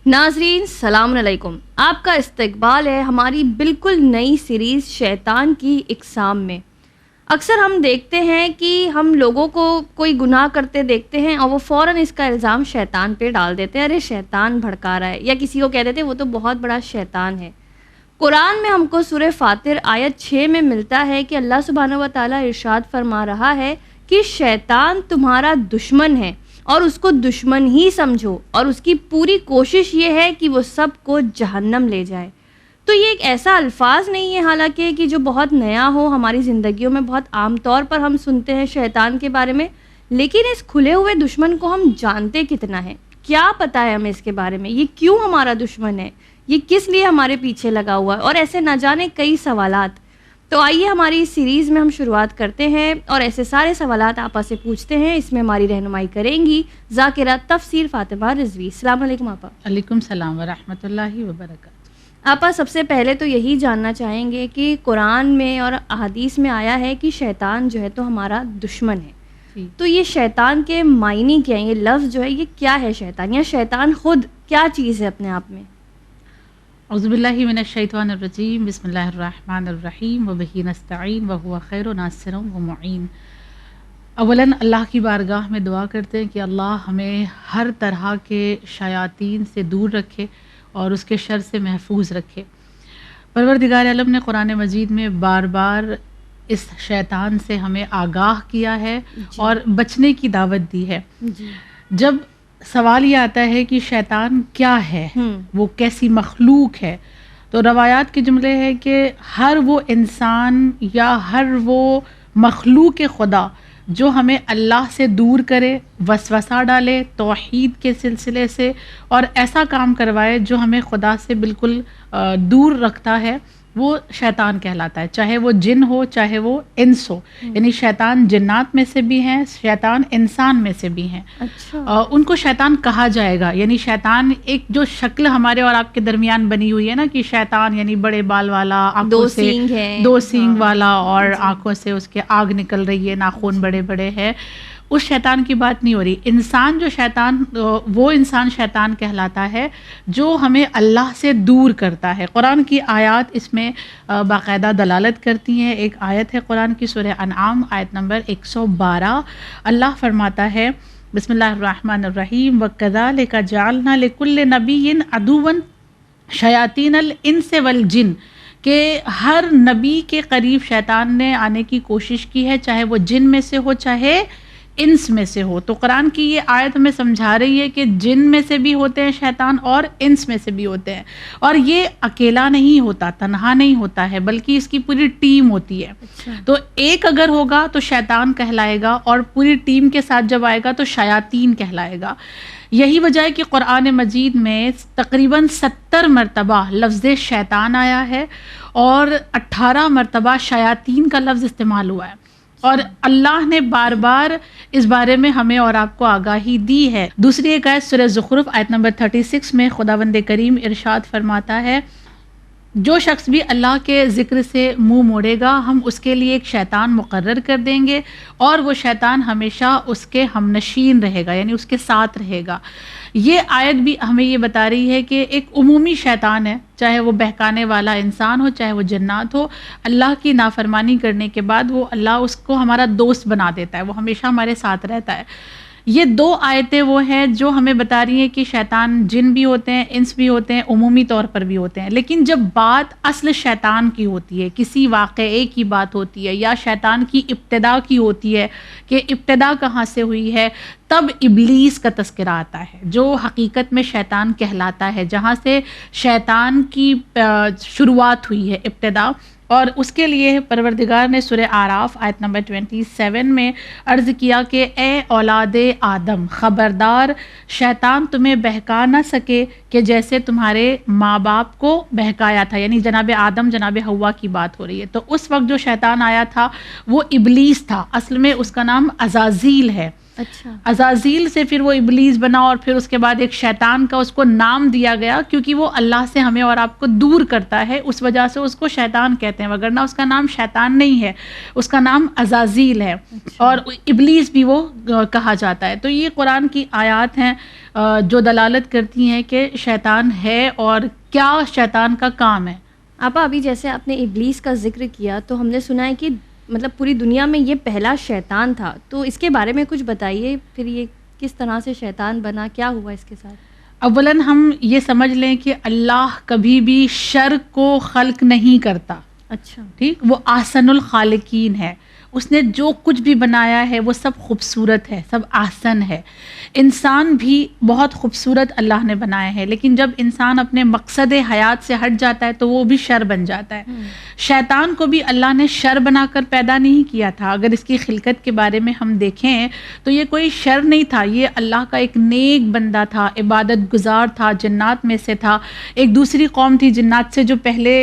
ناظرین السلام علیکم، آپ کا استقبال ہے ہماری بالکل نئی سیریز شیطان کی اقسام میں۔ اکثر ہم دیکھتے ہیں کہ ہم لوگوں کو کوئی گناہ کرتے دیکھتے ہیں اور وہ فوراً اس کا الزام شیطان پہ ڈال دیتے ہیں، ارے شیطان بھڑکا رہا ہے، یا کسی کو کہہ دیتے ہیں وہ تو بہت بڑا شیطان ہے۔ قرآن میں ہم کو سورہ فاطر آیت 6 میں ملتا ہے کہ اللہ سبحانہ و تعالیٰ ارشاد فرما رہا ہے کہ شیطان تمہارا دشمن ہے اور اس کو دشمن ہی سمجھو، اور اس کی پوری کوشش یہ ہے کہ وہ سب کو جہنم لے جائے۔ تو یہ ایک ایسا الفاظ نہیں ہے حالانکہ کہ جو بہت نیا ہو، ہماری زندگیوں میں بہت عام طور پر ہم سنتے ہیں شیطان کے بارے میں، لیکن اس کھلے ہوئے دشمن کو ہم جانتے کتنا ہے، کیا پتہ ہے ہمیں اس کے بارے میں، یہ کیوں ہمارا دشمن ہے، یہ کس لیے ہمارے پیچھے لگا ہوا ہے، اور ایسے نہ جانے کئی سوالات۔ تو آئیے ہماری اس سیریز میں ہم شروعات کرتے ہیں اور ایسے سارے سوالات آپا سے پوچھتے ہیں۔ اس میں ہماری رہنمائی کریں گی ذاکرہ تفسیر فاطمہ رضوی۔ السلام علیکم آپا۔ علیکم السلام ورحمۃ اللہ وبرکاتہ۔ آپا سب سے پہلے تو یہی جاننا چاہیں گے کہ قرآن میں اور احادیث میں آیا ہے کہ شیطان جو ہے تو ہمارا دشمن ہے، تو یہ شیطان کے معنی کیا ہیں، یہ لفظ جو ہے یہ کیا ہے شیطان، یا شیطان خود کیا چیز ہے اپنے آپ میں؟ اعوذ باللہ من الشیطان الرجیم، بسم اللہ الرحمن الرحیم، وبہ نستعین وہو خیر ناصر ومعین۔ اولاً اللہ کی بارگاہ میں دعا کرتے ہیں کہ اللہ ہمیں ہر طرح کے شیاطین سے دور رکھے اور اس کے شر سے محفوظ رکھے۔ پروردگار عالم نے قرآن مجید میں بار بار اس شیطان سے ہمیں آگاہ کیا ہے اور بچنے کی دعوت دی ہے۔ جب سوال یہ آتا ہے کہ شیطان کیا ہے، وہ کیسی مخلوق ہے، تو روایات کے جملے ہے کہ ہر وہ انسان یا ہر وہ مخلوق خدا جو ہمیں اللہ سے دور کرے، وسوسہ ڈالے توحید کے سلسلے سے، اور ایسا کام کروائے جو ہمیں خدا سے بالکل دور رکھتا ہے، وہ شیطان کہلاتا ہے، چاہے وہ جن ہو چاہے وہ انس ہو۔ یعنی شیطان جنات میں سے بھی ہیں، شیطان انسان میں سے بھی ہیں۔ ان کو شیطان کہا جائے گا، یعنی شیطان ایک جو شکل ہمارے اور آپ کے درمیان بنی ہوئی ہے نا کہ شیطان یعنی بڑے بال والا، آنکھوں سے دو سینگ والا، اور آنکھوں سے اس کے آگ نکل رہی ہے، ناخن بڑے بڑے ہیں، اس شیطان کی بات نہیں ہو رہی۔ انسان جو شیطان، وہ انسان شیطان کہلاتا ہے جو ہمیں اللہ سے دور کرتا ہے۔ قرآن کی آیات اس میں باقاعدہ دلالت کرتی ہیں۔ ایک آیت ہے قرآن کی سورہ انعام آیت نمبر 112، اللہ فرماتا ہے بسم اللہ الرحمن الرحیم، وَكَذَلِكَ جَعَلْنَا لِكُلِّ نَبِيٍّ عَدُوًّا شَيَاطِينَ الْإِنسِ وَالْجِنِّ، کہ ہر نبی کے قریب شیطان نے آنے کی کوشش کی ہے، چاہے وہ جن میں سے ہو چاہے انس میں سے ہو۔ تو قرآن کی یہ آیت ہمیں سمجھا رہی ہے کہ جن میں سے بھی ہوتے ہیں شیطان اور انس میں سے بھی ہوتے ہیں، اور یہ اکیلا نہیں ہوتا، تنہا نہیں ہوتا ہے، بلکہ اس کی پوری ٹیم ہوتی ہے۔ تو ایک اگر ہوگا تو شیطان کہلائے گا، اور پوری ٹیم کے ساتھ جب آئے گا تو شیاطین کہلائے گا۔ یہی وجہ ہے کہ قرآن مجید میں تقریباً 70 مرتبہ لفظ شیطان آیا ہے اور 18 مرتبہ شیاطین کا لفظ استعمال ہوا ہے، اور اللہ نے بار بار اس بارے میں ہمیں اور آپ کو آگاہی دی ہے۔ دوسری ایک آیت سورہ زخرف آیت نمبر 36 میں خداوند کریم ارشاد فرماتا ہے، جو شخص بھی اللہ کے ذکر سے منہ موڑے گا ہم اس کے لیے ایک شیطان مقرر کر دیں گے، اور وہ شیطان ہمیشہ اس کے ہمنشین رہے گا، یعنی اس کے ساتھ رہے گا۔ یہ آیت بھی ہمیں یہ بتا رہی ہے کہ ایک عمومی شیطان ہے، چاہے وہ بہکانے والا انسان ہو چاہے وہ جنات ہو، اللہ کی نافرمانی کرنے کے بعد وہ اللہ اس کو ہمارا دوست بنا دیتا ہے، وہ ہمیشہ ہمارے ساتھ رہتا ہے۔ یہ دو آیتیں وہ ہیں جو ہمیں بتا رہی ہیں کہ شیطان جن بھی ہوتے ہیں، انس بھی ہوتے ہیں، عمومی طور پر بھی ہوتے ہیں، لیکن جب بات اصل شیطان کی ہوتی ہے، کسی واقعے کی بات ہوتی ہے یا شیطان کی ابتدا کی ہوتی ہے کہ ابتدا کہاں سے ہوئی ہے، تب ابلیس کا تذکرہ آتا ہے جو حقیقت میں شیطان کہلاتا ہے، جہاں سے شیطان کی شروعات ہوئی ہے، ابتدا۔ اور اس کے لیے پروردگار نے سورہ اعراف آیت نمبر 27 میں عرض کیا کہ اے اولاد آدم، خبردار شیطان تمہیں بہکا نہ سکے کہ جیسے تمہارے ماں باپ کو بہکایا تھا، یعنی جناب آدم جناب حوا کی بات ہو رہی ہے۔ تو اس وقت جو شیطان آیا تھا وہ ابلیس تھا، اصل میں اس کا نام عزازیل ہے، اچھا، عزازیل سے پھر وہ ابلیس بنا اور پھر اس کے بعد ایک شیطان کا اس کو نام دیا گیا کیونکہ وہ اللہ سے ہمیں اور آپ کو دور کرتا ہے، اس وجہ سے اس کو شیطان کہتے ہیں، وگرنہ اس کا نام شیطان نہیں ہے، اس کا نام عزازیل ہے اور ابلیس بھی وہ کہا جاتا ہے۔ تو یہ قرآن کی آیات ہیں جو دلالت کرتی ہیں کہ شیطان ہے اور کیا شیطان کا کام ہے۔ آپا ابھی جیسے آپ نے ابلیس کا ذکر کیا تو ہم نے سنا ہے کہ مطلب پوری دنیا میں یہ پہلا شیطان تھا، تو اس کے بارے میں کچھ بتائیے، پھر یہ کس طرح سے شیطان بنا، کیا ہوا اس کے ساتھ؟ اولاً ہم یہ سمجھ لیں کہ اللہ کبھی بھی شر کو خلق نہیں کرتا، اچھا، ٹھیک، وہ احسن الخالقین ہے، اس نے جو کچھ بھی بنایا ہے وہ سب خوبصورت ہے، سب احسن ہے۔ انسان بھی بہت خوبصورت اللہ نے بنائے ہیں، لیکن جب انسان اپنے مقصد حیات سے ہٹ جاتا ہے تو وہ بھی شر بن جاتا ہے۔ شیطان کو بھی اللہ نے شر بنا کر پیدا نہیں کیا تھا، اگر اس کی خلقت کے بارے میں ہم دیکھیں تو یہ کوئی شر نہیں تھا، یہ اللہ کا ایک نیک بندہ تھا، عبادت گزار تھا، جنات میں سے تھا۔ ایک دوسری قوم تھی جنات سے جو پہلے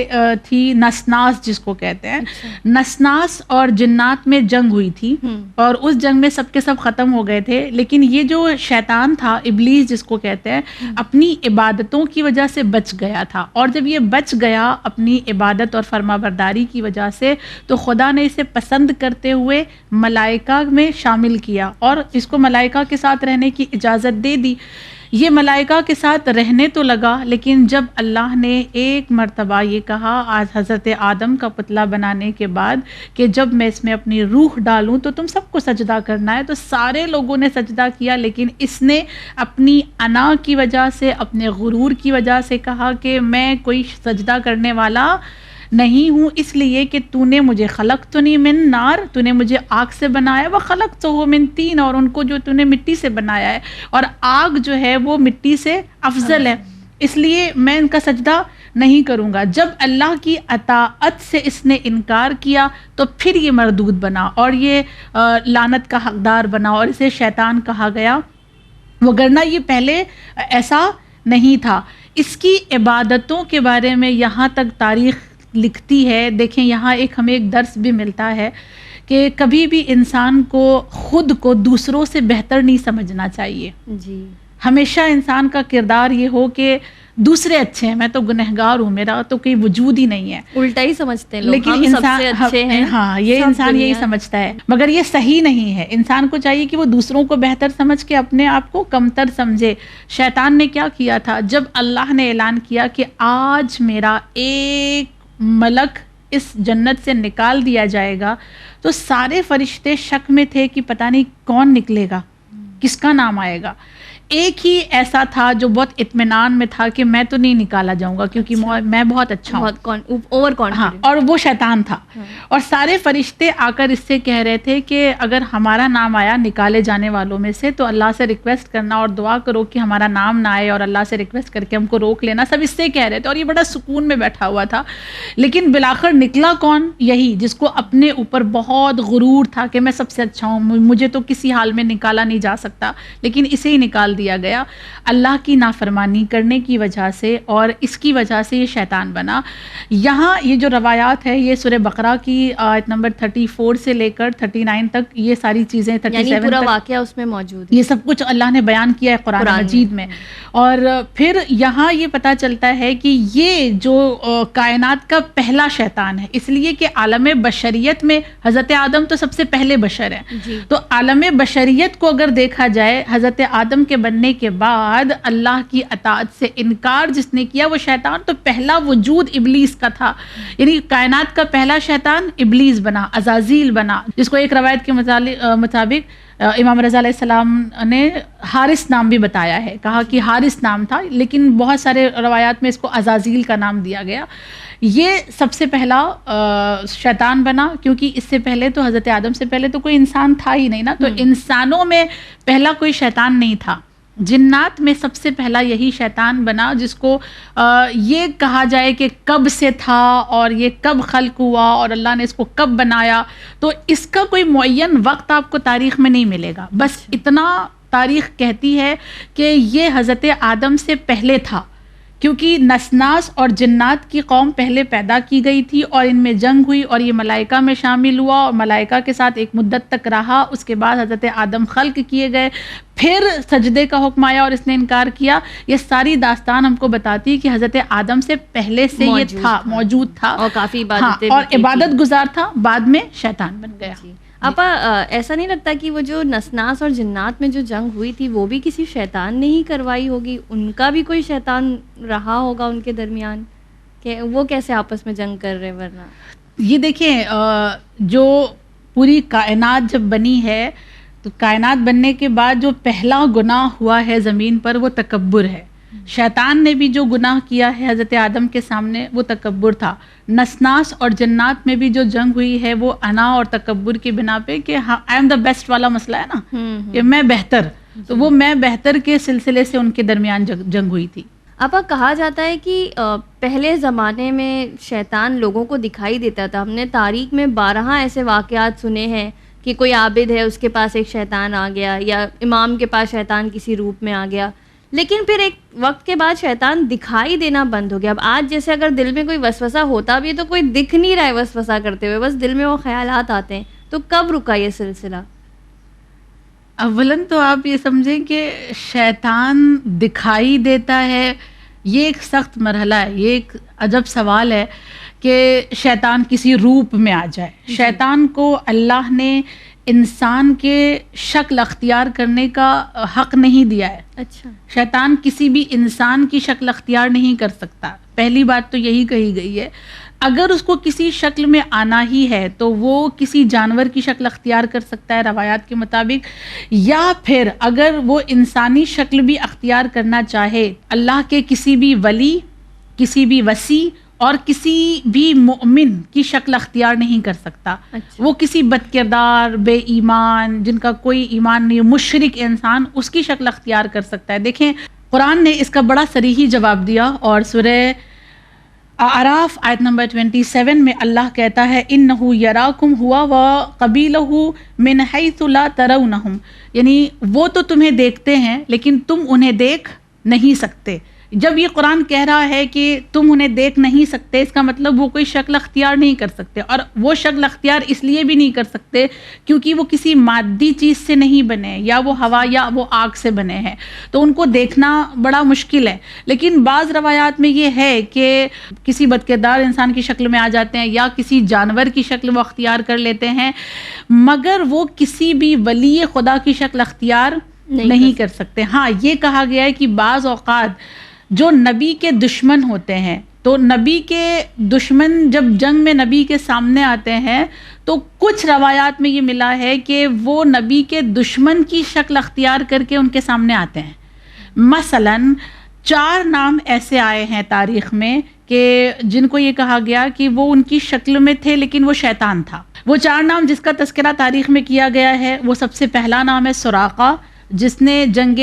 تھی، نسناس جس کو کہتے ہیں، نسناس اور جنات میں جنگ ہوئی تھی اور اس جنگ میں سب کے سب ختم ہو گئے تھے، لیکن یہ جو شیطان تھا، ابلیس جس کو کہتے ہیں، اپنی عبادتوں کی وجہ سے بچ گیا تھا، اور جب یہ بچ گیا اپنی عبادت اور فرما برداری کی وجہ سے تو خدا نے اسے پسند کرتے ہوئے ملائکہ میں شامل کیا اور اس کو ملائکہ کے ساتھ رہنے کی اجازت دے دی۔ یہ ملائکہ کے ساتھ رہنے تو لگا، لیکن جب اللہ نے ایک مرتبہ یہ کہا آج حضرت آدم کا پتلا بنانے کے بعد کہ جب میں اس میں اپنی روح ڈالوں تو تم سب کو سجدہ کرنا ہے، تو سارے لوگوں نے سجدہ کیا، لیکن اس نے اپنی انا کی وجہ سے، اپنے غرور کی وجہ سے کہا کہ میں کوئی سجدہ کرنے والا نہیں ہوں، اس لیے کہ تو نے مجھے خلقتنی من نار، تو نے مجھے آگ سے بنایا، وخلقتہ من طین، اور ان کو جو تو نے مٹی سے بنایا ہے، اور آگ جو ہے وہ مٹی سے افضل ہے، اس لیے میں ان کا سجدہ نہیں کروں گا۔ جب اللہ کی اطاعت سے اس نے انکار کیا تو پھر یہ مردود بنا اور یہ لعنت کا حقدار بنا اور اسے شیطان کہا گیا، وگرنہ یہ پہلے ایسا نہیں تھا۔ اس کی عبادتوں کے بارے میں یہاں تک تاریخ لکھتی ہے، دیکھیں یہاں ہمیں ایک درس بھی ملتا ہے کہ کبھی بھی انسان کو خود کو دوسروں سے بہتر نہیں سمجھنا چاہیے۔ جی، ہمیشہ انسان کا کردار یہ ہو کہ دوسرے اچھے ہیں، میں تو گنہگار ہوں، میرا تو کوئی وجود ہی نہیں ہے، الٹا ہی سمجھتے ہیں لوگ، لیکن ہم سب انسان سے اچھے ہیں، ہاں یہ سب انسان یہی دنیا سمجھتا ہے، مگر یہ صحیح نہیں ہے۔ انسان کو چاہیے کہ وہ دوسروں کو بہتر سمجھ کے اپنے آپ کو کمتر سمجھے۔ شیطان نے کیا کیا تھا، جب اللہ نے اعلان کیا کہ آج میرا ایک ملک اس جنت سے نکال دیا جائے گا تو سارے فرشتے شک میں تھے کہ پتہ نہیں کون نکلے گا، کس کا نام آئے گا۔ ایک ہی ایسا تھا جو بہت اطمینان میں تھا کہ میں تو نہیں نکالا جاؤں گا کیونکہ میں بہت اچھا ہوں، اوور کانفیڈنٹ، اور وہ شیطان تھا۔ اور سارے فرشتے آ کر اس سے کہہ رہے تھے کہ اگر ہمارا نام آیا نکالے جانے والوں میں سے تو اللہ سے ریکویسٹ کرنا اور دعا کرو کہ ہمارا نام نہ آئے، اور اللہ سے ریکویسٹ کر کے ہم کو روک لینا، سب اس سے کہہ رہے تھے، اور یہ بڑا سکون میں بیٹھا ہوا تھا۔ لیکن بالآخر نکلا کون؟ یہی جس کو اپنے اوپر بہت غرور تھا کہ میں سب سے اچھا ہوں، مجھے تو کسی حال میں نکالا نہیں جا سکتا، لیکن اسے ہی نکال دیا گیا اللہ کی نافرمانی کرنے کی وجہ سے، اور اس کی وجہ سے یہ شیطان بنا۔ یہاں یہ جو روایات ہے یہ سورہ بقرہ کی آیت نمبر 34 سے لے کر 39 تک یہ ساری چیزیں، 37 یعنی پورا تک واقعہ اس میں موجود ہے، یہ سب کچھ اللہ نے بیان کیا ہے قرآن مجید میں۔ اور پھر یہاں یہ پتہ چلتا ہے کہ یہ جو کائنات کا پہلا شیطان ہے، اس لیے کہ عالم بشریت میں حضرت آدم تو سب سے پہلے بشر ہیں، تو عالم بشریت کو اگر دیکھا جائے حضرت آدم کے بننے کے بعد اللہ کی اطاعت سے انکار جس نے کیا وہ شیطان، تو پہلا وجود ابلیس کا تھا، یعنی کائنات کا پہلا شیطان ابلیس بنا، عزازیل بنا، جس کو ایک روایت کے مطابق امام رضا علیہ السلام نے حارث نام بھی بتایا ہے، کہا کہ حارث نام تھا، لیکن بہت سارے روایات میں اس کو عزازیل کا نام دیا گیا۔ یہ سب سے پہلا شیطان بنا، کیونکہ اس سے پہلے تو حضرت آدم سے پہلے تو کوئی انسان تھا ہی نہیں نا، تو انسانوں میں پہلا کوئی شیطان نہیں تھا، جنات میں سب سے پہلا یہی شیطان بنا، جس کو یہ کہا جائے کہ کب سے تھا اور یہ کب خلق ہوا اور اللہ نے اس کو کب بنایا، تو اس کا کوئی معین وقت آپ کو تاریخ میں نہیں ملے گا، بس اتنا تاریخ کہتی ہے کہ یہ حضرت آدم سے پہلے تھا، کیونکہ نسناس اور جنات کی قوم پہلے پیدا کی گئی تھی اور ان میں جنگ ہوئی اور یہ ملائکہ میں شامل ہوا اور ملائکہ کے ساتھ ایک مدت تک رہا. اس کے بعد حضرت آدم خلق کیے گئے, پھر سجدے کا حکم آیا اور اس نے انکار کیا. یہ ساری داستان ہم کو بتاتی ہے کہ حضرت آدم سے پہلے سے یہ موجود تھا اور کافی عبادتیں اور عبادت گزار تھا, بعد میں شیطان بن گیا. آپا ایسا نہیں لگتا کہ وہ جو نسناس اور جنات میں جو جنگ ہوئی تھی وہ بھی کسی شیطان نے ہی کروائی ہوگی؟ ان کا بھی کوئی شیطان رہا ہوگا ان کے درمیان کہ وہ کیسے آپس میں جنگ کر رہے؟ ورنہ یہ دیکھیں جو پوری کائنات جب بنی ہے تو کائنات بننے کے بعد جو پہلا گناہ ہوا ہے زمین پر وہ تکبر ہے. شیطان نے بھی جو گناہ کیا ہے حضرت آدم کے سامنے وہ تکبر تھا. نسناس اور جنات میں بھی جو جنگ ہوئی ہے وہ انا اور تکبر کی بنا پہ کہ ہاں آئی ایم دا بیسٹ والا مسئلہ ہے نا, کہ میں بہتر, تو وہ میں بہتر کے سلسلے سے ان کے درمیان جنگ ہوئی تھی. آپا کہا جاتا ہے کہ پہلے زمانے میں شیطان لوگوں کو دکھائی دیتا تھا. ہم نے تاریخ میں 12 ایسے واقعات سنے ہیں کہ کوئی عابد ہے, اس کے پاس ایک شیطان آ گیا, یا امام کے پاس شیطان کسی روپ میں آ گیا. لیکن پھر ایک وقت کے بعد شیطان دکھائی دینا بند ہو گیا. اب آج جیسے اگر دل میں کوئی وسوسہ ہوتا بھی ہے تو کوئی دکھ نہیں رہا ہے وسوسہ کرتے ہوئے, بس دل میں وہ خیالات آتے ہیں. تو کب رکا یہ سلسلہ؟ اولاً تو آپ یہ سمجھیں کہ شیطان دکھائی دیتا ہے, یہ ایک سخت مرحلہ ہے, یہ ایک عجب سوال ہے کہ شیطان کسی روپ میں آ جائے. شیطان کو اللہ نے انسان کے شکل اختیار کرنے کا حق نہیں دیا ہے. اچھا, شیطان کسی بھی انسان کی شکل اختیار نہیں کر سکتا. پہلی بات تو یہی کہی گئی ہے. اگر اس کو کسی شکل میں آنا ہی ہے تو وہ کسی جانور کی شکل اختیار کر سکتا ہے روایات کے مطابق, یا پھر اگر وہ انسانی شکل بھی اختیار کرنا چاہے اللہ کے کسی بھی ولی, کسی بھی وصی اور کسی بھی مومن کی شکل اختیار نہیں کر سکتا. اچھا. وہ کسی بد کردار, بے ایمان, جن کا کوئی ایمان نہیں, مشرک انسان, اس کی شکل اختیار کر سکتا ہے. دیکھیں قرآن نے اس کا بڑا صریحی جواب دیا, اور سورہ اعراف آیت نمبر 27 میں اللہ کہتا ہے انہ یراکم ہوا وقبیلہ من حیث لا ترونہم, یعنی وہ تو تمہیں دیکھتے ہیں لیکن تم انہیں دیکھ نہیں سکتے. جب یہ قرآن کہہ رہا ہے کہ تم انہیں دیکھ نہیں سکتے, اس کا مطلب وہ کوئی شکل اختیار نہیں کر سکتے, اور وہ شکل اختیار اس لیے بھی نہیں کر سکتے کیونکہ وہ کسی مادی چیز سے نہیں بنے, یا وہ ہوا یا وہ آگ سے بنے ہیں, تو ان کو دیکھنا بڑا مشکل ہے. لیکن بعض روایات میں یہ ہے کہ کسی بدکردار انسان کی شکل میں آ جاتے ہیں یا کسی جانور کی شکل وہ اختیار کر لیتے ہیں, مگر وہ کسی بھی ولی خدا کی شکل اختیار نہیں کر سکتے. ہاں یہ کہا گیا ہے کہ بعض اوقات جو نبی کے دشمن ہوتے ہیں, تو نبی کے دشمن جب جنگ میں نبی کے سامنے آتے ہیں تو کچھ روایات میں یہ ملا ہے کہ وہ نبی کے دشمن کی شکل اختیار کر کے ان کے سامنے آتے ہیں. مثلاً 4 نام ایسے آئے ہیں تاریخ میں کہ جن کو یہ کہا گیا کہ وہ ان کی شکل میں تھے لیکن وہ شیطان تھا. وہ 4 نام جس کا تذکرہ تاریخ میں کیا گیا ہے, وہ سب سے پہلا نام ہے سراقہ, جس نے جنگ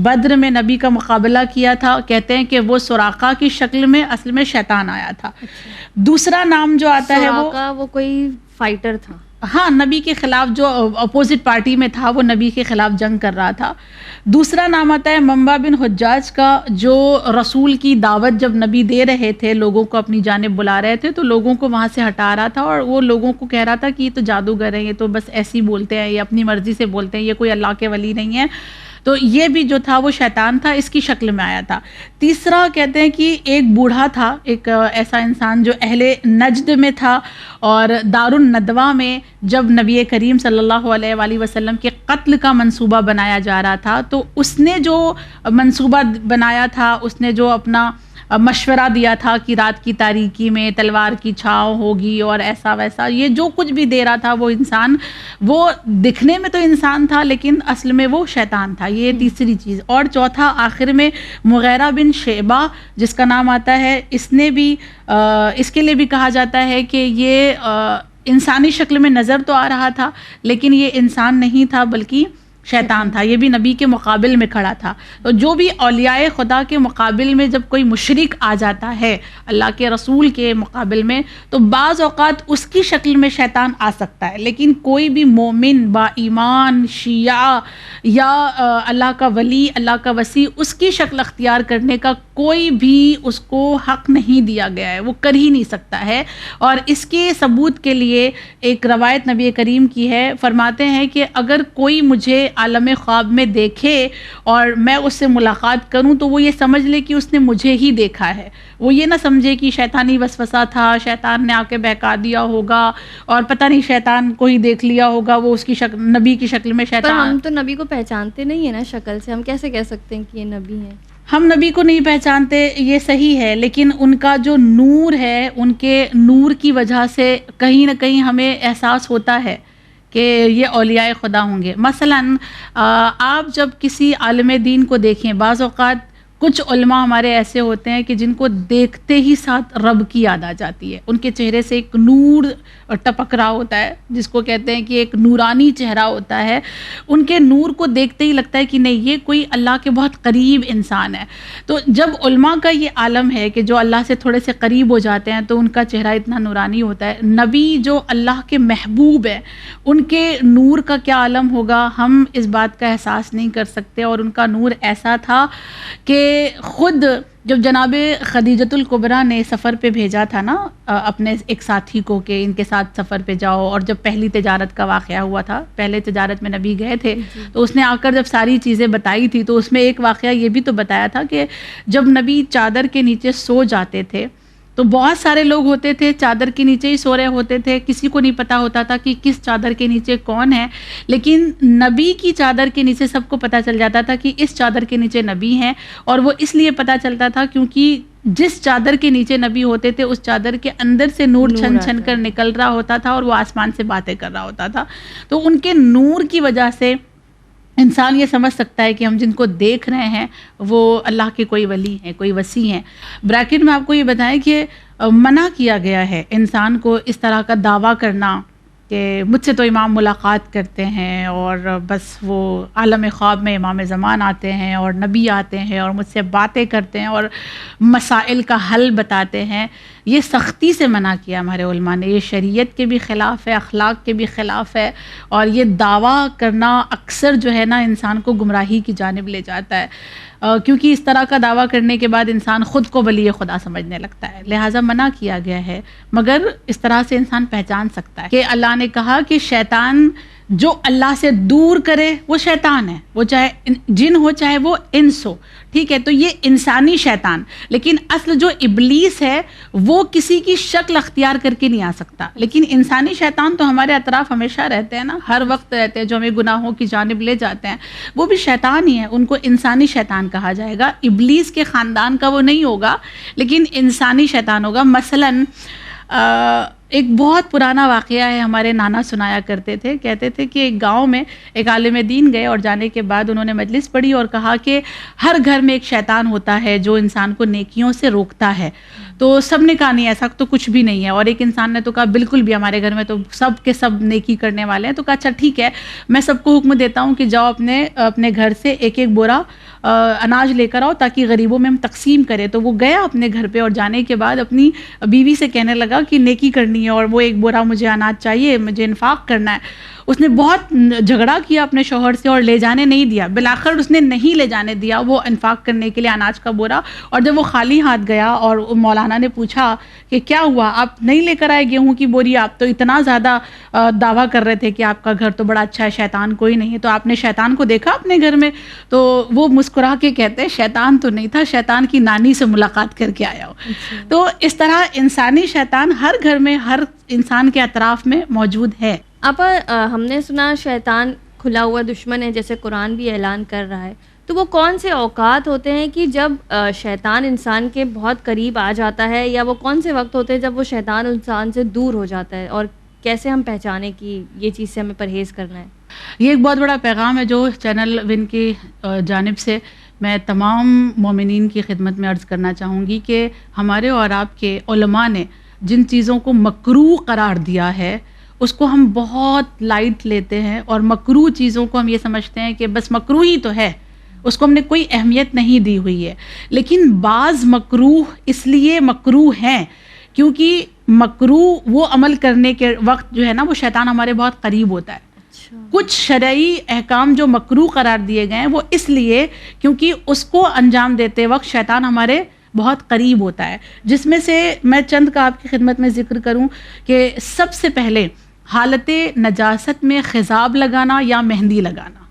بدر میں نبی کا مقابلہ کیا تھا. کہتے ہیں کہ وہ سراقہ کی شکل میں اصل میں شیطان آیا تھا. دوسرا نام جو آتا ہے وہ کوئی فائٹر تھا, ہاں نبی کے خلاف, جو اپوزٹ پارٹی میں تھا وہ نبی کے خلاف جنگ کر رہا تھا. دوسرا نام آتا ہے منبع بن حجاج کا, جو رسول کی دعوت جب نبی دے رہے تھے, لوگوں کو اپنی جانب بلا رہے تھے, تو لوگوں کو وہاں سے ہٹا رہا تھا اور وہ لوگوں کو کہہ رہا تھا کہ یہ تو جادوگر ہیں, یہ تو بس ایسے ہی بولتے ہیں, یہ اپنی مرضی سے بولتے ہیں, یہ کوئی اللہ کے ولی نہیں ہے. تو یہ بھی جو تھا وہ شیطان تھا, اس کی شکل میں آیا تھا. تیسرا کہتے ہیں کہ ایک بوڑھا تھا, ایک ایسا انسان جو اہل نجد میں تھا, اور دار الندوہ میں جب نبی کریم صلی اللہ علیہ وآلہ وسلم کے قتل کا منصوبہ بنایا جا رہا تھا, تو اس نے جو منصوبہ بنایا تھا, اس نے جو اپنا مشورہ دیا تھا کہ رات کی تاریکی میں تلوار کی چھاؤں ہوگی اور ایسا ویسا, یہ جو کچھ بھی دے رہا تھا وہ انسان, وہ دکھنے میں تو انسان تھا لیکن اصل میں وہ شیطان تھا. یہ تیسری چیز. اور چوتھا آخر میں مغیرہ بن شیبہ جس کا نام آتا ہے, اس نے بھی اس کے لیے بھی کہا جاتا ہے کہ یہ انسانی شکل میں نظر تو آ رہا تھا لیکن یہ انسان نہیں تھا بلکہ شیطان تھا. یہ بھی نبی کے مقابل میں کھڑا تھا. تو جو بھی اولیاء خدا کے مقابل میں جب کوئی مشرک آ جاتا ہے اللہ کے رسول کے مقابل میں, تو بعض اوقات اس کی شکل میں شیطان آ سکتا ہے, لیکن کوئی بھی مومن با ایمان شیعہ یا اللہ کا ولی, اللہ کا وصی, اس کی شکل اختیار کرنے کا کوئی بھی اس کو حق نہیں دیا گیا ہے، وہ کر ہی نہیں سکتا ہے۔ اور اس کے ثبوت کے لیے ایک روایت نبی کریم کی ہے، فرماتے ہیں کہ اگر کوئی مجھے عالم خواب میں دیکھے اور میں اس سے ملاقات کروں تو وہ یہ سمجھ لے کہ اس نے مجھے ہی دیکھا ہے، وہ یہ نہ سمجھے کہ شیطانی وسوسہ تھا، شیطان نے آ کے بہکا دیا ہوگا اور پتہ نہیں شیطان کو ہی دیکھ لیا ہوگا، وہ اس کی شکل نبی کی شکل میں شیطان۔ پر ہم تو نبی کو پہچانتے نہیں ہیں نا شکل سے، ہم کیسے کہہ سکتے ہیں کہ یہ نبی ہیں؟ ہم نبی کو نہیں پہچانتے، یہ صحیح ہے، لیکن ان کا جو نور ہے، ان کے نور کی وجہ سے کہیں نہ کہیں ہمیں احساس ہوتا ہے کہ یہ اولیاء خدا ہوں گے۔ مثلاً آپ جب کسی عالم دین کو دیکھیں، بعض اوقات کچھ علماء ہمارے ایسے ہوتے ہیں کہ جن کو دیکھتے ہی ساتھ رب کی یاد آ جاتی ہے، ان کے چہرے سے ایک نور ٹپک رہا ہوتا ہے، جس کو کہتے ہیں کہ ایک نورانی چہرہ ہوتا ہے، ان کے نور کو دیکھتے ہی لگتا ہے کہ نہیں، یہ کوئی اللہ کے بہت قریب انسان ہے۔ تو جب علماء کا یہ عالم ہے کہ جو اللہ سے تھوڑے سے قریب ہو جاتے ہیں تو ان کا چہرہ اتنا نورانی ہوتا ہے، نبی جو اللہ کے محبوب ہیں ان کے نور کا کیا عالم ہوگا، ہم اس بات کا احساس نہیں کر سکتے۔ اور ان کا نور ایسا تھا کہ خود جب جناب خدیجۃ الکبریٰ نے سفر پہ بھیجا تھا نا اپنے ایک ساتھی کو کہ ان کے ساتھ سفر پہ جاؤ، اور جب پہلی تجارت کا واقعہ ہوا تھا، پہلے تجارت میں نبی گئے تھے تو اس نے آ کر جب ساری چیزیں بتائی تھی تو اس میں ایک واقعہ یہ بھی تو بتایا تھا کہ جب نبی چادر کے نیچے سو جاتے تھے تو بہت سارے لوگ ہوتے تھے چادر کے نیچے ہی سو رہے ہوتے تھے، کسی کو نہیں پتا ہوتا تھا کہ کس چادر کے نیچے کون ہے، لیکن نبی کی چادر کے نیچے سب کو پتا چل جاتا تھا کہ اس چادر کے نیچے نبی ہیں۔ اور وہ اس لیے پتا چلتا تھا کیونکہ جس چادر کے نیچے نبی ہوتے تھے اس چادر کے اندر سے نور چھن چھن کر نکل رہا ہوتا تھا اور وہ آسمان سے باتیں کر رہا ہوتا تھا۔ تو ان کے نور کی وجہ سے انسان یہ سمجھ سکتا ہے کہ ہم جن کو دیکھ رہے ہیں وہ اللہ کے کوئی ولی ہیں، کوئی وصی ہیں۔ بریکٹ میں آپ کو یہ بتائیں کہ منع کیا گیا ہے انسان کو اس طرح کا دعویٰ کرنا کہ مجھ سے تو امام ملاقات کرتے ہیں اور بس وہ عالم خواب میں امام زمان آتے ہیں اور نبی آتے ہیں اور مجھ سے باتیں کرتے ہیں اور مسائل کا حل بتاتے ہیں۔ یہ سختی سے منع کیا ہمارے علماء نے، یہ شریعت کے بھی خلاف ہے، اخلاق کے بھی خلاف ہے، اور یہ دعویٰ کرنا اکثر جو ہے نا انسان کو گمراہی کی جانب لے جاتا ہے، کیونکہ اس طرح کا دعویٰ کرنے کے بعد انسان خود کو ولی خدا سمجھنے لگتا ہے، لہٰذا منع کیا گیا ہے۔ مگر اس طرح سے انسان پہچان سکتا ہے کہ اللہ نے کہا کہ شیطان جو اللہ سے دور کرے وہ شیطان ہے، وہ چاہے جن ہو چاہے وہ انس ہو، ٹھیک ہے؟ تو یہ انسانی شیطان، لیکن اصل جو ابلیس ہے وہ کسی کی شکل اختیار کر کے نہیں آ سکتا، لیکن انسانی شیطان تو ہمارے اطراف ہمیشہ رہتے ہیں نا، ہر وقت رہتے ہیں، جو ہمیں گناہوں کی جانب لے جاتے ہیں، وہ بھی شیطان ہی ہیں، ان کو انسانی شیطان کہا جائے گا۔ ابلیس کے خاندان کا وہ نہیں ہوگا لیکن انسانی شیطان ہوگا۔ مثلاً ایک بہت پرانا واقعہ ہے، ہمارے نانا سنایا کرتے تھے، کہتے تھے کہ ایک گاؤں میں ایک عالم دین گئے اور جانے کے بعد انہوں نے مجلس پڑھی اور کہا کہ ہر گھر میں ایک شیطان ہوتا ہے جو انسان کو نیکیوں سے روکتا ہے۔ تو سب نے کہا نہیں، ایسا تو کچھ بھی نہیں ہے، اور ایک انسان نے تو کہا بالکل بھی، ہمارے گھر میں تو سب کے سب نیکی کرنے والے ہیں۔ تو کہا اچھا ٹھیک ہے، میں سب کو حکم دیتا ہوں کہ جاؤ اپنے گھر سے ایک ایک بورا اناج لے کر آؤ تاکہ غریبوں میں ہم تقسیم کریں۔ تو وہ گیا اپنے گھر پہ اور جانے کے بعد اپنی بیوی سے کہنے لگا کہ نیکی کرنی ہے اور وہ ایک بورا مجھے اناج چاہیے، مجھے انفاق کرنا ہے۔ اس نے بہت جھگڑا کیا اپنے شوہر سے اور لے جانے نہیں دیا، بالآخر اس نے نہیں لے جانے دیا وہ انفاق کرنے کے لیے اناج کا بورا۔ اور جب وہ خالی ہاتھ گیا اور مولانا نے پوچھا کہ کیا ہوا، آپ نہیں لے کر آئے گیہوں کی بوری، آپ تو اتنا زیادہ دعویٰ کر رہے تھے کہ آپ کا گھر تو بڑا اچھا ہے، شیطان کوئی نہیں ہے، تو آپ نے شیطان کو دیکھا اپنے گھر میں؟ تو وہ مسکرا کے کہتے ہیں شیطان تو نہیں تھا، شیطان کی نانی سے ملاقات کر کے آیا ہو۔ تو اس طرح انسانی شیطان ہر گھر میں، ہر انسان کے اطراف میں موجود ہے۔ ہم نے سنا شیطان کھلا ہوا دشمن ہے، جیسے قرآن بھی اعلان کر رہا ہے، تو وہ کون سے اوقات ہوتے ہیں کہ جب شیطان انسان کے بہت قریب آ جاتا ہے، یا وہ کون سے وقت ہوتے ہیں جب وہ شیطان انسان سے دور ہو جاتا ہے، اور کیسے ہم پہچانے کہ یہ چیز سے ہمیں پرہیز کرنا ہے؟ یہ ایک بہت بڑا پیغام ہے جو چینل ون کی جانب سے میں تمام مومنین کی خدمت میں عرض کرنا چاہوں گی کہ ہمارے اور آپ کے علماء نے جن چیزوں کو مکروہ قرار دیا ہے اس کو ہم بہت لائٹ لیتے ہیں، اور مکروہ چیزوں کو ہم یہ سمجھتے ہیں کہ بس مکروہ ہی تو ہے، اس کو ہم نے کوئی اہمیت نہیں دی ہوئی ہے۔ لیکن بعض مکروہ اس لیے مکروہ ہیں کیونکہ مکروہ وہ عمل کرنے کے وقت جو ہے نا وہ شیطان ہمارے بہت قریب ہوتا ہے، کچھ شرعی احکام جو مکروہ قرار دیے گئے ہیں وہ اس لیے کیونکہ اس کو انجام دیتے وقت شیطان ہمارے بہت قریب ہوتا ہے، جس میں سے میں چند کا آپ کی خدمت میں ذکر کروں کہ سب سے پہلے حالت نجاست میں خضاب لگانا یا مہندی لگانا۔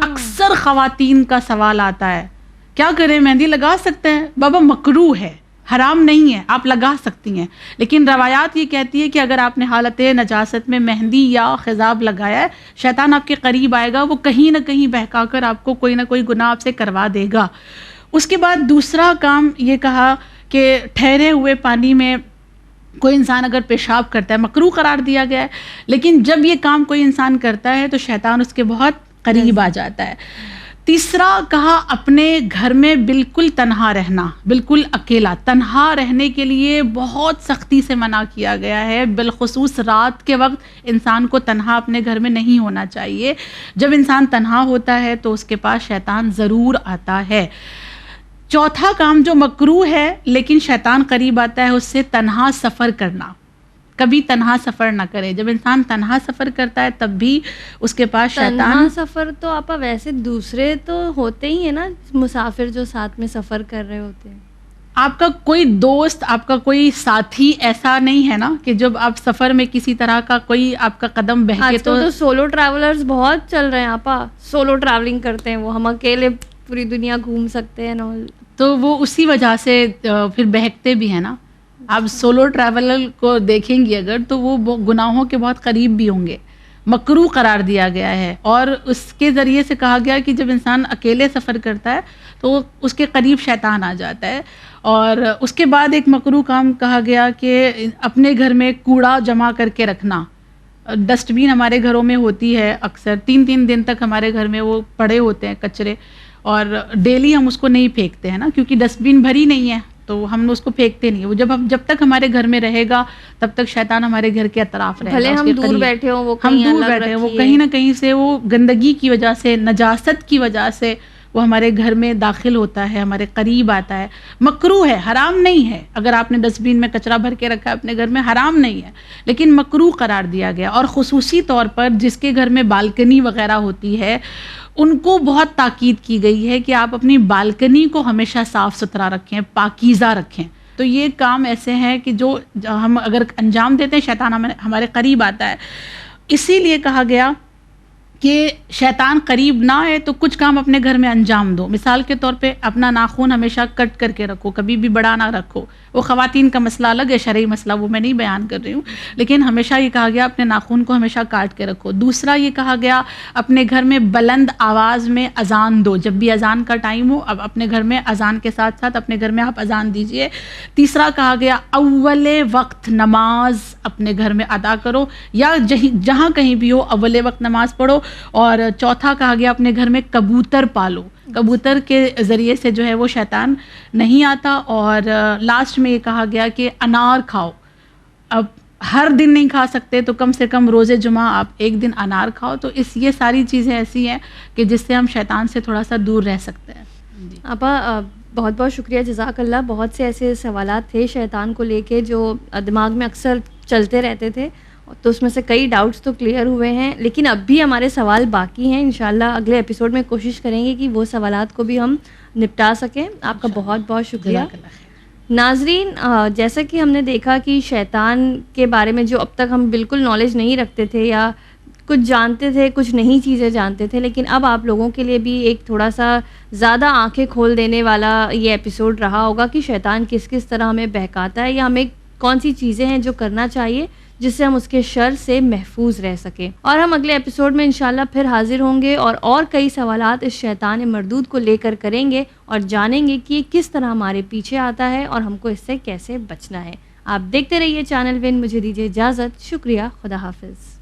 اکثر خواتین کا سوال آتا ہے کیا کریں، مہندی لگا سکتے ہیں؟ بابا مکروہ ہے، حرام نہیں ہے، آپ لگا سکتی ہیں، لیکن روایات یہ کہتی ہے کہ اگر آپ نے حالت نجاست میں مہندی یا خضاب لگایا ہے، شیطان آپ کے قریب آئے گا، وہ کہیں نہ کہیں بہکا کر آپ کو کوئی نہ کوئی گناہ آپ سے کروا دے گا۔ اس کے بعد دوسرا کام یہ کہا کہ ٹھہرے ہوئے پانی میں کوئی انسان اگر پیشاب کرتا ہے، مکروہ قرار دیا گیا ہے، لیکن جب یہ کام کوئی انسان کرتا ہے تو شیطان اس کے بہت قریب آ جاتا ہے۔ تیسرا کہا اپنے گھر میں بالکل تنہا رہنا، بالکل اکیلا۔ تنہا رہنے کے لیے بہت سختی سے منع کیا گیا ہے، بالخصوص رات کے وقت انسان کو تنہا اپنے گھر میں نہیں ہونا چاہیے۔ جب انسان تنہا ہوتا ہے تو اس کے پاس شیطان ضرور آتا ہے۔ چوتھا کام جو مکروہ ہے لیکن شیطان قریب آتا ہے، اس سے تنہا سفر کرنا۔ کبھی تنہا سفر نہ کرے، جب انسان تنہا سفر کرتا ہے تب بھی اس کے پاس شیطان۔ تنہا سفر تو آپا ویسے دوسرے تو ہوتے ہی ہیں نا، مسافر جو ساتھ میں سفر کر رہے ہوتے ہیں۔ آپ کا کوئی دوست، آپ کا کوئی ساتھی ایسا نہیں ہے نا کہ جب آپ سفر میں کسی طرح کا کوئی آپ کا قدم بہکے تو سولو ٹریولرز بہت چل رہے ہیں آپا، سولو ٹریولنگ کرتے ہیں، وہ ہم اکیلے پوری دنیا گھوم سکتے ہیں نا، تو وہ اسی وجہ سے پھر بہکتے بھی ہیں نا۔ آپ سولو ٹریولر کو دیکھیں گی اگر تو وہ گناہوں کے بہت قریب بھی ہوں گے، مکروہ قرار دیا گیا ہے۔ اور اس کے ذریعے سے کہا گیا کہ جب انسان اکیلے سفر کرتا ہے تو اس کے قریب شیطان آ جاتا ہے۔ اور اس کے بعد ایک مکروہ کام کہا گیا کہ اپنے گھر میں کوڑا جمع کر کے رکھنا۔ ڈسٹ بین ہمارے گھروں میں ہوتی ہے، اکثر 3 دن تک ہمارے گھر میں وہ پڑے ہوتے ہیں کچرے، اور ڈیلی ہم اس کو نہیں پھینکتے ہیں نا، کیونکہ ڈسٹ بین بھری نہیں ہے تو ہم اس کو پھینکتے نہیں۔ وہ جب تک ہمارے گھر میں رہے گا تب تک شیطان ہمارے گھر کے اطراف رہے گا، بھلے ہم دور بیٹھے ہوں، وہ کہیں نہ کہیں سے وہ گندگی کی وجہ سے، نجاست کی وجہ سے وہ ہمارے گھر میں داخل ہوتا ہے، ہمارے قریب آتا ہے۔ مکروہ ہے، حرام نہیں ہے۔ اگر آپ نے ڈسٹ بین میں کچرا بھر کے رکھا ہے اپنے گھر میں، حرام نہیں ہے، لیکن مکروہ قرار دیا گیا۔ اور خصوصی طور پر جس کے گھر میں بالکنی وغیرہ ہوتی ہے ان کو بہت تاکید کی گئی ہے کہ آپ اپنی بالکنی کو ہمیشہ صاف ستھرا رکھیں، پاکیزہ رکھیں۔ تو یہ کام ایسے ہیں کہ جو ہم اگر انجام دیتے ہیں شیطان ہمارے قریب آتا ہے۔ اسی لیے کہا گیا کہ شیطان قریب نہ آئے تو کچھ کام اپنے گھر میں انجام دو۔ مثال کے طور پہ اپنا ناخن ہمیشہ کٹ کر کے رکھو، کبھی بھی بڑا نہ رکھو۔ وہ خواتین کا مسئلہ الگ ہے، شرعی مسئلہ وہ میں نہیں بیان کر رہی ہوں، لیکن ہمیشہ یہ کہا گیا اپنے ناخن کو ہمیشہ کاٹ کے رکھو۔ دوسرا یہ کہا گیا اپنے گھر میں بلند آواز میں اذان دو، جب بھی اذان کا ٹائم ہو اب اپنے گھر میں اذان کے ساتھ ساتھ اپنے گھر میں آپ اذان دیجئے۔ تیسرا کہا گیا اول وقت نماز اپنے گھر میں ادا کرو، یا جہاں کہیں بھی ہو اول وقت نماز پڑھو۔ اور چوتھا کہا گیا اپنے گھر میں کبوتر پالو، کبوتر کے ذریعے سے جو ہے وہ شیطان نہیں آتا۔ اور لاسٹ میں یہ کہا گیا کہ انار کھاؤ۔ اب ہر دن نہیں کھا سکتے تو کم سے کم روزے جمعہ آپ ایک دن انار کھاؤ۔ تو یہ ساری چیزیں ایسی ہیں کہ جس سے ہم شیطان سے تھوڑا سا دور رہ سکتے ہیں۔ آپا بہت بہت شکریہ، جزاک اللہ۔ بہت سے ایسے سوالات تھے شیطان کو لے کے جو دماغ میں اکثر چلتے رہتے تھے، تو اس میں سے کئی ڈاؤٹس تو کلیئر ہوئے ہیں، لیکن اب بھی ہمارے سوال باقی ہیں۔ انشاءاللہ اگلے ایپیسوڈ میں کوشش کریں گے کہ وہ سوالات کو بھی ہم نپٹا سکیں۔ آپ کا بہت بہت شکریہ۔ ناظرین، جیسا کہ ہم نے دیکھا کہ شیطان کے بارے میں جو اب تک ہم بالکل نالج نہیں رکھتے تھے یا کچھ جانتے تھے، کچھ نئی چیزیں جانتے تھے، لیکن اب آپ لوگوں کے لیے بھی ایک تھوڑا سا زیادہ آنکھیں کھول دینے والا یہ ایپیسوڈ رہا ہوگا کہ شیطان کس کس طرح ہمیں بہکاتا ہے، یا ہمیں کون سی چیزیں ہیں جو کرنا چاہیے جس سے ہم اس کے شر سے محفوظ رہ سکیں۔ اور ہم اگلے ایپیسوڈ میں انشاءاللہ پھر حاضر ہوں گے اور کئی سوالات اس شیطان مردود کو لے کر کریں گے اور جانیں گے کہ یہ کس طرح ہمارے پیچھے آتا ہے اور ہم کو اس سے کیسے بچنا ہے۔ آپ دیکھتے رہیے چینل ون۔ مجھے دیجیے اجازت، شکریہ، خدا حافظ۔